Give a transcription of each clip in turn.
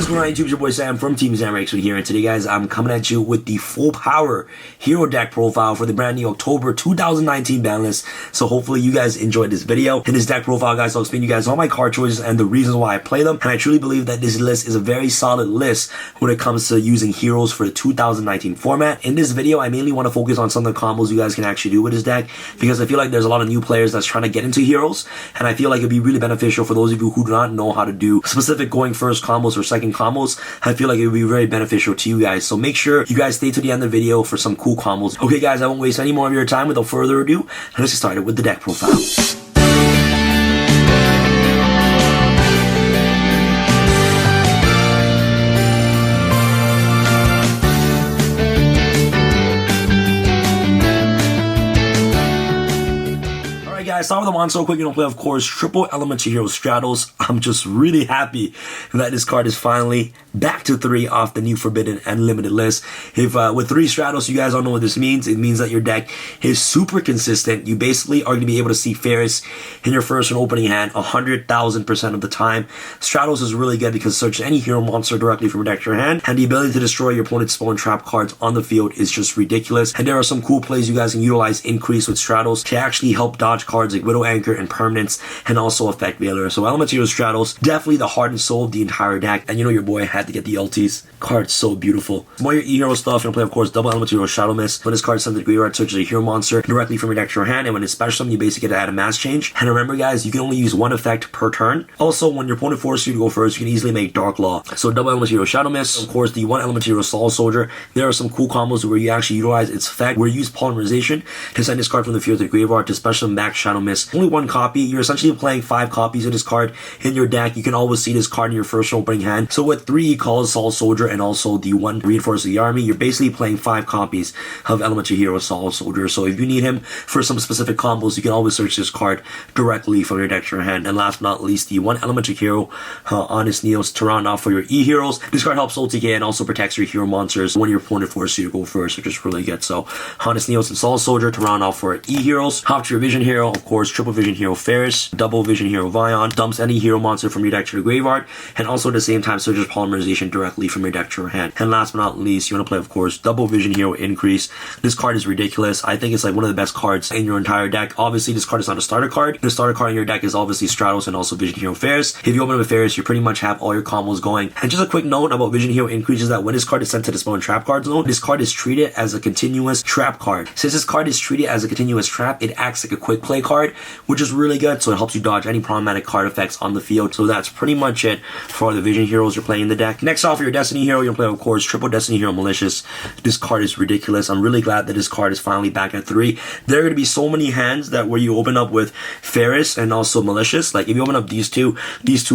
What is going on YouTube? It's your boy Sam from Team Zamrex here, and today guys I'm coming at you with the full power hero deck profile for the brand new October 2019 ban list. So hopefully you guys enjoyed this video. In this deck profile guys, I'll explain to you guys all my card choices and the reasons why I play them, and I truly believe that this list is a very solid list when it comes to using heroes for the 2019 format. In this video I mainly want to focus on some of the combos you guys can actually do with this deck, because I feel like there's a lot of new players that's trying to get into heroes, and I feel like it'd be really beneficial for those of you who do not know how to do specific going first combos or second combos. I feel like it would be very beneficial to you guys, so make sure you guys stay to the end of the video for some cool combos. Okay guys, I won't waste any more of your time. Without further ado, let's get started with the deck profile. Start with the one so quick. You don't play, of course, triple elemental hero Stratos. I'm just really happy that this card is finally back to 3 off the new forbidden and limited list. If with 3 Stratos, you guys don't know what this means. It means that your deck is super consistent. You basically are going to be able to see Ferris in your first and opening hand 100,000% of the time. Stratos is really good because it searches any hero monster directly from your deck to your hand, and the ability to destroy your opponent's spawn trap cards on the field is just ridiculous. And there are some cool plays you guys can utilize increase with Stratos to actually help dodge cards like Widow Anchor and Permanence, and also Effect Veiler. So Elemental Hero Stratos, definitely the heart and soul of the entire deck. And you know your boy had to get the ultis. Card's so beautiful. More your E-Hero stuff, you're gonna play, of course, double Elemental Hero Shadow Mist. When this card sends the graveyard, searches a hero monster directly from your deck to your hand, and when it's special summon, you basically get to add a mass change. And remember guys, you can only use one effect per turn. Also, when your opponent forces you to go first, you can easily make Dark Law. So double Elemental Hero Shadow Mist, of course, the one Elemental Hero Soul Soldier. There are some cool combos where you actually utilize its effect, where you use Polymerization to send this card from the field to the graveyard to special back Shadow Mist. Only one copy. You're essentially playing 5 copies of this card in your deck. You can always see this card in your first opening hand. So with 3 calls Soul Soldier and also the 1 Reinforce the Army, you're basically playing 5 copies of Elemental Hero Soul Soldier. So if you need him for some specific combos, you can always search this card directly from your deck to your hand. And last but not least, the 1 Elemental Hero Honest Neos to round off for your E-Heroes. This card helps OTK and also protects your hero monsters when your opponent forces you to go first, which is really good. So Honest Neos and Soul Soldier to round off for E-Heroes. Hop to your Vision Hero, of course, triple Vision Hero Ferris, double Vision Hero Vion, dumps any hero monster from your deck to the graveyard, and also at the same time searches Polymerization directly from your deck to your hand. And last but not least, you want to play, of course, double Vision Hero Increase. This card is ridiculous. I think it's like one of the best cards in your entire deck. Obviously, this card is not a starter card. The starter card in your deck is obviously Stratos and also Vision Hero Ferris. If you open up with Ferris, you pretty much have all your combos going. And just a quick note about Vision Hero Increase is that when this card is sent to the spawn trap card zone, this card is treated as a continuous trap card. Since this card is treated as a continuous trap, it acts like a quick play card, which is really good. So it helps you dodge any problematic card effects on the field. So that's pretty much it for the Vision Heroes you're playing in the deck. Next off, your Destiny Hero, you're playing, of course, triple Destiny Hero Malicious. This card is ridiculous. I'm really glad that this card is finally back at 3. There are going to be so many hands that where you open up with Ferris and also Malicious. Like if you open up these two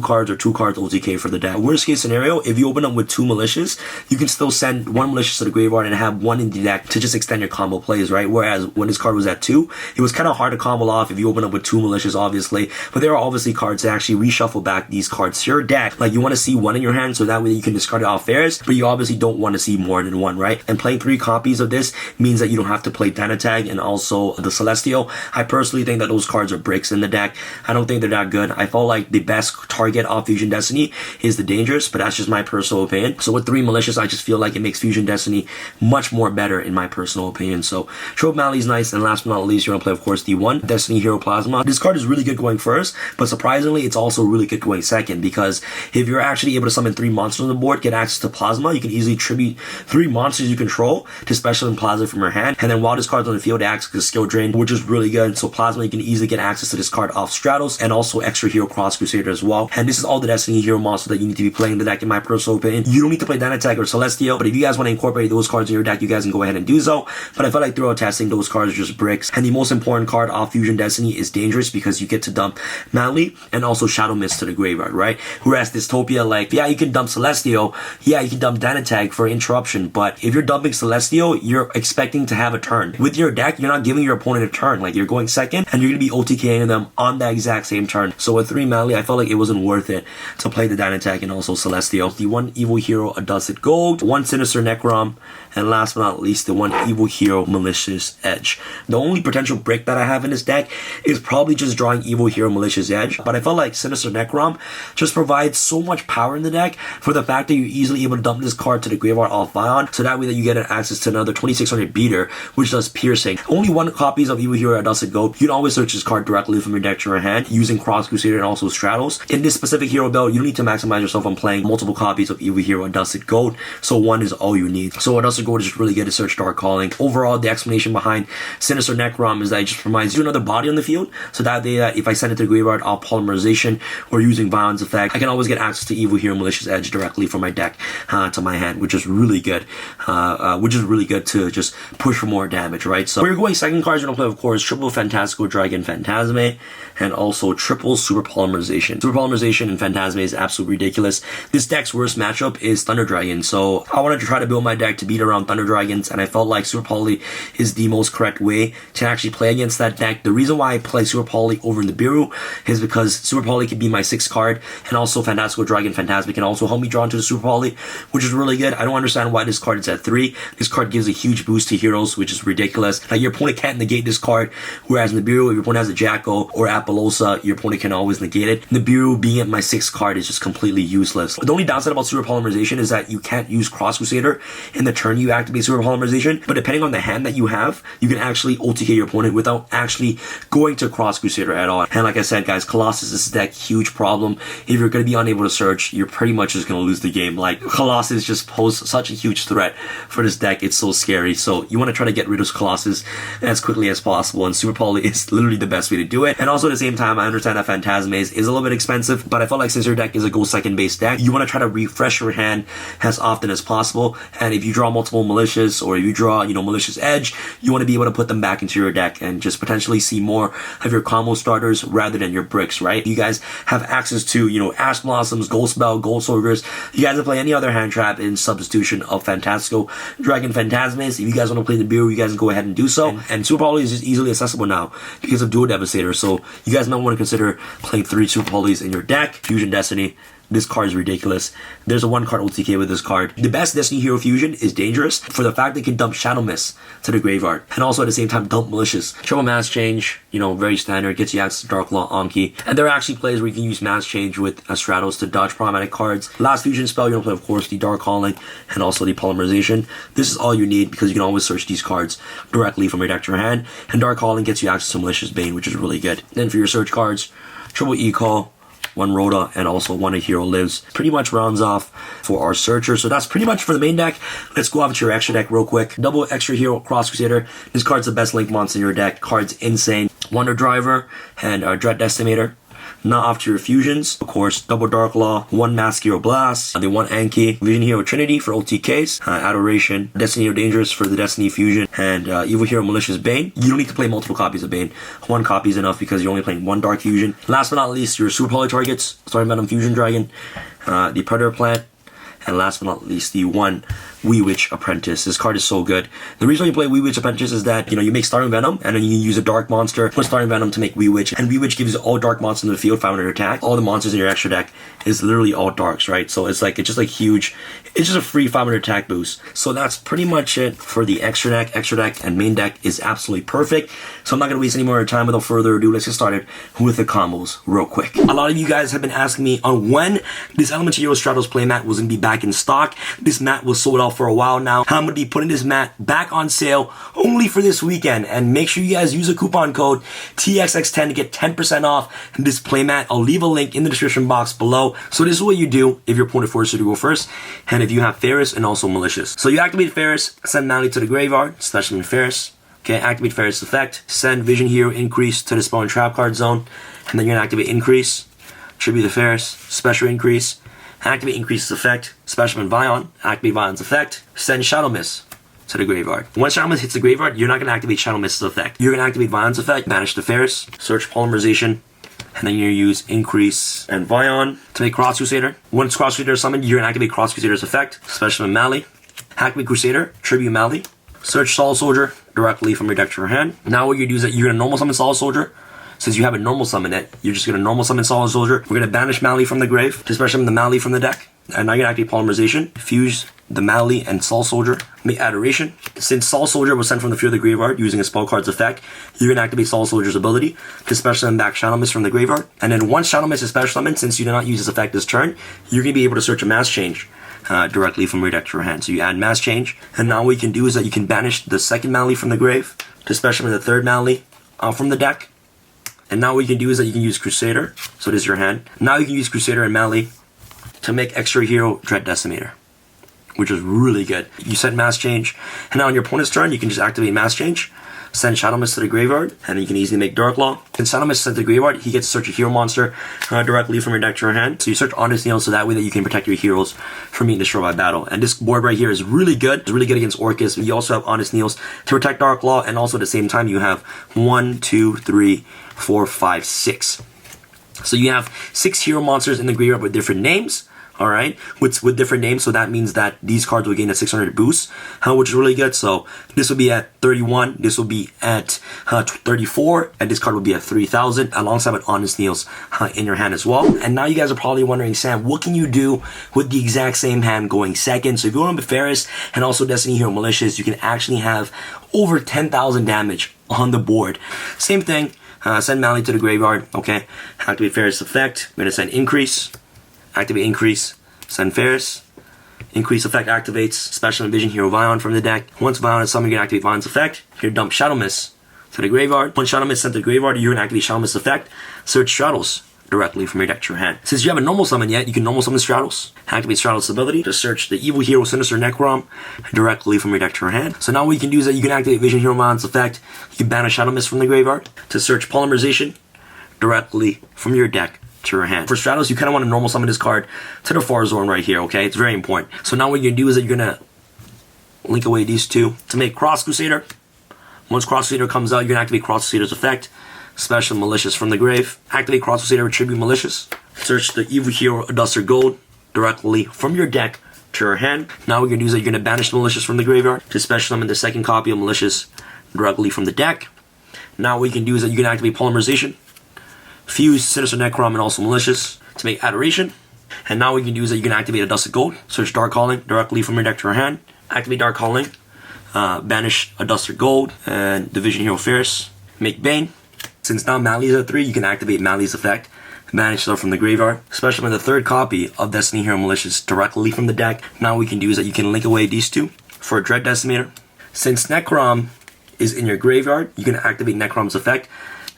cards are 2 cards OTK for the deck. Worst case scenario, if you open up with 2 Malicious, you can still send 1 Malicious to the graveyard and have 1 in the deck to just extend your combo plays, right? Whereas when this card was at 2, it was kind of hard to combo off if you open up with 2 Malicious, obviously. But there are obviously cards that actually reshuffle back these cards to your deck. Like you want to see 1 in your hand so that way you can discard it off Ferris, but you obviously don't want to see more than 1, right? And playing 3 copies of this means that you don't have to play Danatag and also the Celestial. I personally think that those cards are bricks in the deck. I don't think they're that good. I felt like the best target off Fusion Destiny is the Dangerous, but that's just my personal opinion. So with 3 Malicious, I just feel like it makes Fusion Destiny much more better in my personal opinion. So Trope Mally is nice, and last but not least, you're gonna play, of course, the 1 Destiny Hero Plasma. This card is really good going first, but surprisingly, it's also really good going second, because if you're actually able to summon 3 monsters on the board, get access to Plasma, you can easily tribute 3 monsters you control to special in Plasma from your hand. And then while this card's on the field, it acts as a skill drain, which is really good. So Plasma, you can easily get access to this card off Stratos and also Extra Hero Cross Crusader as well. And this is all the Destiny Hero monsters that you need to be playing in the deck, in my personal opinion. You don't need to play Danatag or Celestial, but if you guys want to incorporate those cards in your deck, you guys can go ahead and do so. But I feel like throughout testing, those cards are just bricks. And the most important card off Fusion Destiny is Dangerous, because you get to dump Mally and also Shadow Mist to the graveyard, right? Whereas Dystopia, like, yeah, you can dump Celestial, yeah, you can dump Danatag for interruption, but if you're dumping Celestial, you're expecting to have a turn. With your deck, you're not giving your opponent a turn. Like, you're going second, and you're going to be OTKing them on that exact same turn. So with 3 Mally, I felt like it wasn't worth it to play the Danatag and also Celestial. The 1 Evil Hero Adusted Gold, 1 Sinister Necrom, and last but not least, the 1 Evil Hero Malicious Edge. The only potential brick that I have in this deck is probably just drawing Evil Hero Malicious Edge, but I felt like Sinister Necrom just provides so much power in the deck for the fact that you're easily able to dump this card to the graveyard off Vion, so that way that you get an access to another 2600 beater, which does piercing. Only one copies of Evil Hero Dusted Goat. You can always search this card directly from your deck to your hand using Cross Crusader and also Stratos. In this specific hero build, you need to maximize yourself on playing multiple copies of Evil Hero Dusted Goat, so one is all you need. So Dusted Goat is just really good to search Dark Calling. Overall, the explanation behind Sinister Necrom is that it just provides you another body on the field, so that way if I send it to the graveyard off Polymerization or using Vion's effect, I can always get access to Evil Hero Malicious Edge directly from my deck to my hand, which is really good. To just push for more damage, right? So we're going second cards. We're gonna play, of course, triple Fantastical Dragon Phantasme and also triple Super Polymerization. Super Polymerization and Phantasme is absolutely ridiculous. This deck's worst matchup is Thunder Dragon, so I wanted to try to build my deck to beat around Thunder Dragons, and I felt like Super Poly is the most correct way to actually play against that deck. The reason why I play Super Poly over Nibiru is because Super Poly can be my 6th card, and also Fantastical Dragon Phantasme can also help me draw into the Super Poly, which is really good. I don't understand why this card is at 3. This card gives a huge boost to heroes, which is ridiculous. Like, your opponent can't negate this card, whereas Nibiru, if your opponent has a Jacko or Apollosa, your opponent can always negate it. Nibiru being at my 6th card is just completely useless. The only downside about Super Polymerization is that you can't use Cross Crusader in the turn you activate Super Polymerization, but depending on the hand that you have, you can actually OTK your opponent without actually going to Cross Crusader at all. And like I said, guys, Colossus is that huge problem. If you're going to be unable to search, you're pretty much just going to lose the game. Like, Colossus just poses such a huge threat for this deck. It's so scary. So you want to try to get rid of Colossus as quickly as possible, and Super Poly is literally the best way to do it. And also at the same time, I understand that Phantasme is a little bit expensive, but I felt like since your deck is a go second base deck, you want to try to refresh your hand as often as possible. And if you draw multiple Malicious, or if you draw, Malicious Edge, you want to be able to put them back into your deck and just potentially see more of your combo starters rather than your bricks, right? You guys have access to, Ash Blossoms, Gold Spell, Gold Soldiers. You guys can play any other hand trap in substitution of Fantastical Dragon Phantasmes. If you guys want to play the Bureau, you guys can go ahead and do so. And Super Poly is just easily accessible now because of Dual Devastator. So you guys might want to consider playing 3 Super Polys in your deck. Fusion Destiny. This card is ridiculous. There's a 1-card OTK with this card. The best Destiny Hero Fusion is dangerous for the fact that it can dump Shadow Mist to the graveyard, and also at the same time dump Malicious. Triple Mass Change, very standard, gets you access to Dark Law, Anki. And there are actually plays where you can use Mass Change with Stratos to dodge problematic cards. Last Fusion spell, you're going to play, of course, the Dark Calling and also the Polymerization. This is all you need because you can always search these cards directly from your deck to your hand. And Dark Calling gets you access to Malicious Bane, which is really good. Then for your search cards, Triple E-Call, 1 Rhoda, and also 1 A Hero Lives. Pretty much rounds off for our searcher. So that's pretty much for the main deck. Let's go off to your extra deck real quick. Double Extra Hero Cross Crusader. This card's the best link monster in your deck. Card's insane. Wonder Driver and Dread Decimator. Not off to your fusions. Of course, double Dark Law, 1 Mask Hero Blast, the 1 Anki, Vision Hero Trinity for OTKs, Adoration, Destiny Hero Dangerous for the Destiny Fusion, and Evil Hero Malicious Bane. You don't need to play multiple copies of Bane. 1 copy is enough because you're only playing 1 Dark Fusion. Last but not least, your Super Poly targets, Starting Venom Fusion Dragon, the Predator Plant, and last but not least, the 1 Wee Witch Apprentice. This card is so good. The reason you play Wee Witch Apprentice is that, you make Starting Venom, and then you use a Dark Monster, put Starting Venom to make Wee Witch, and Wee Witch gives you all Dark monsters in the field, 500 attack. All the monsters in your extra deck is literally all Darks, right? So it's just huge. It's just a free 500 attack boost. So that's pretty much it for the extra deck. Extra deck and main deck is absolutely perfect. So I'm not going to waste any more time. Without further ado, let's get started with the combos real quick. A lot of you guys have been asking me on when this Elemental Hero Stratos playmat was going to be back in stock. This mat was sold out for a while now. I'm going to be putting this mat back on sale only for this weekend. And make sure you guys use a coupon code TXX10 to get 10% off this playmat. I'll leave a link in the description box below. So this is what you do if your opponent forces you to go first, and if you have Ferris and also Malicious. So you activate Ferris, send Mally to the graveyard, Specimen Ferris. Okay, activate Ferris effect, send Vision Hero Increase to the Spell and Trap card zone, and then you're gonna activate Increase, tribute the Ferris, special Increase, activate Increase's effect, Specimen Vion, activate Vion's effect, send Shadow Mist to the graveyard. Once Shadow Mist hits the graveyard, you're not gonna activate Shadow Mist's effect. You're gonna activate Vion's effect, banish the Ferris, search Polymerization, and then you're gonna use Increase and Vion to make Cross Crusader. Once Cross Crusader is summoned, you're gonna activate Cross Crusader's effect, Specimen Mally, activate Crusader, tribute Mally, search Solid Soldier directly from your deck to your hand. Now what you do is that you're gonna normal summon Solid Soldier. Since you have a normal summon it, you're just gonna normal summon Solid Soldier. We're gonna banish Mally from the grave to special summon the Mally from the deck. And now you're gonna activate Polymerization, fuse the Mally and Soul Soldier. Make Adoration. Since Soul Soldier was sent from the field of the graveyard using a spell card's effect, you can activate Soul Soldier's ability to special summon back Shadow Mist from the graveyard. And then once Shadow Mist is special summoned, since you did not use this effect this turn, you're going to be able to search a Mass Change directly from your deck to your hand. So you add Mass Change, and now what you can do is that you can banish the second Mally from the grave to special summon the third Mally from the deck. And now what you can do is that you can use Crusader. So this is your hand. Now you can use Crusader and Mally to make extra hero Dread Decimator, which is really good. You set Mass Change, and now on your opponent's turn, you can just activate Mass Change, send Shadow Mist to the graveyard, and you can easily make Dark Law. Since Shadow Mist is sent to the graveyard, he gets to search a hero monster directly from your deck to your hand. So you search Honest Needle so that way that you can protect your heroes from being destroyed by battle. And this board right here is really good. It's really good against Orcus. But you also have Honest Needles to protect Dark Law, and also at the same time you have 1, 2, 3, 4, 5, 6. So you have 6 hero monsters in the graveyard with different names. Alright, with different names, so that means that these cards will gain a 600 boost, which is really good. So this will be at 31, this will be at 34, and this card will be at 3000, alongside with Honest Needles in your hand as well. And now you guys are probably wondering, Sam, what can you do with the exact same hand going second? So if you want Ferris and also Destiny Hero Malicious, you can actually have over 10,000 damage on the board. Same thing, send Mally to the graveyard, okay, activate Ferris effect, I'm going to send Increase, activate Increase, send Ferris, Increase effect activates Special Vision Hero Vion from the deck. Once Vion is summoned, you can activate Vion's effect. Here, dump Shadow Mist to the graveyard. Once Shadow Mist is sent to the graveyard, you're going to activate Shadow Mist effect, search Stratos directly from your deck to your hand. Since you haven't normal summon yet, you can normal summon Stratos. Activate Stratos' ability to search the evil hero Sinister Necrom directly from your deck to your hand. So now what you can do is that you can activate Vision Hero Vion's effect. You can banish Shadow Mist from the graveyard to search Polymerization directly from your deck to your hand. For Stratos, you kind of want to normal summon this card to the far zone right here, okay? It's very important. So now what you're going to do is that you're going to link away these two to make Cross Crusader. Once Cross Crusader comes out, you're going to activate Cross Crusader's effect, Special Malicious from the grave. Activate Cross Crusader with Tribute Malicious. Search the evil hero Duster Gold directly from your deck to your hand. Now what you're going to do is that you're going to banish Malicious from the graveyard to special summon the second copy of Malicious directly from the deck. Now what you can do is that you can activate Polymerization, fuse Sinister Necrom and also Malicious to make Adoration. And now what you can do is that you can activate a Dust of Gold, search Dark Calling directly from your deck to your hand. Activate Dark Calling, banish a Duster Gold and Division Hero Ferris, make Bane. Since now Mally is at 3, you can activate Mally's effect, banish stuff from the graveyard, especially with the third copy of Destiny Hero Malicious directly from the deck. Now what we can do is that you can link away these two for a Dread Decimator. Since Necrom is in your graveyard, you can activate Necrom's effect,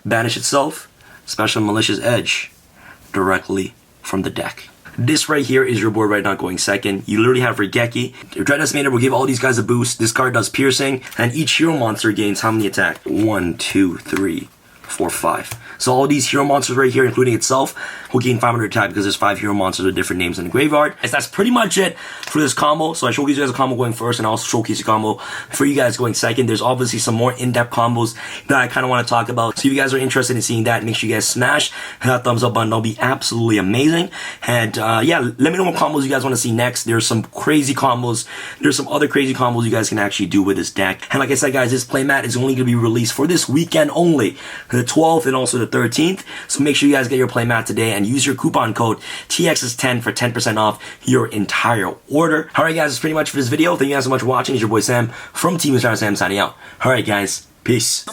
banish itself, Special Malicious Edge directly from the deck. This right here is your board right now going second. You literally have Regeki. Your Dread Decimator will give all these guys a boost. This card does piercing, and each hero monster gains how many attack? 1, 2, 3, 4, 5. So all these hero monsters right here, including itself, will gain 500 attack because there's 5 hero monsters with different names in the graveyard. And that's pretty much it for this combo. So I showcase you guys a combo going first, and I also showcase a combo for you guys going second. There's obviously some more in-depth combos that I kind of want to talk about. So if you guys are interested in seeing that, make sure you guys smash that thumbs up button. That'll be absolutely amazing. And yeah, let me know what combos you guys want to see next. There's some crazy combos. There's some other crazy combos you guys can actually do with this deck. And like I said, guys, this playmat is only going to be released for this weekend only, the 12th and also the 13th. So make sure you guys get your playmat today and use your coupon code TXS10 for 10% off your entire order. Alright guys, that's pretty much for this video. Thank you guys so much for watching. It's your boy Sam from Team Stratos Sam signing out. Alright guys, peace.